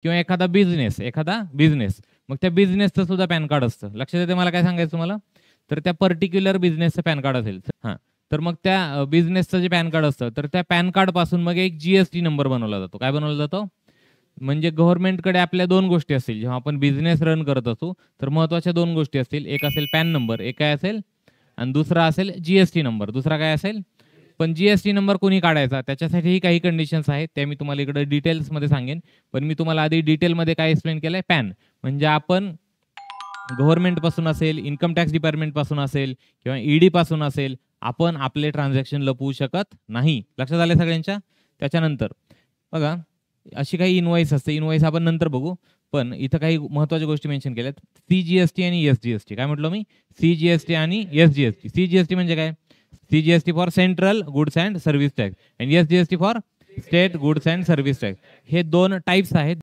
किंवा एखादा बिझनेस मग त्या बिझनेसचं सुद्धा पॅन कार्ड असतं. लक्षात येते मला काय सांगायचं तुम्हाला? तर त्या पर्टिक्युलर बिझनेसचं पॅन कार्ड असेल हां, तर मग त्या बिझनेसचं जे पॅन कार्ड असतं, तर त्या पॅन कार्डपासून मग एक जी-एस-टी नंबर बनवला जातो. काय बनवला जातो? म्हणजे गव्हर्नमेंटकडे आपल्या 2 गोष्टी असतील. जेव्हा आपण बिझनेस रन करत असू, तर महत्त्वाच्या 2 गोष्टी असतील. एक असेल पॅन नंबर, एक काय असेल? आणि दुसरा असेल जी-एस-टी नंबर. दुसरा काय असेल? पण जी-एस-टी नंबर कोणी काढायचा? त्याच्यासाठीही काही कंडिशन्स आहेत. त्या मी तुम्हाला इकडे डिटेल्समध्ये सांगेन. पण मी तुम्हाला आधी डिटेलमध्ये काय एक्सप्लेन केलंय? पॅन. म्हणजे आपण गव्हर्नमेंटपासून असेल, इन्कम टॅक्स डिपार्टमेंटपासून असेल किंवा ईडीपासून असेल, आपण आपले ट्रान्झॅक्शन लपवू शकत नाही. लक्षात आलंय सगळ्यांच्या? त्याच्यानंतर बघा, अशी काही इनव्हॉइस असते. इनव्हॉइस आपण नंतर बघू. पण इथं काही महत्त्वाच्या गोष्टी मेन्शन केल्यात. सी-जी-एस-टी आणि एस-जी-एस-टी. काय म्हटलं मी? सी-जी-एस-टी आणि एस-जी-एस-टी. सी-जी-एस-टी म्हणजे काय? CGST for central goods and service tax आणि SGST for state goods and service tax. हे 2 टाइप्स आहेत.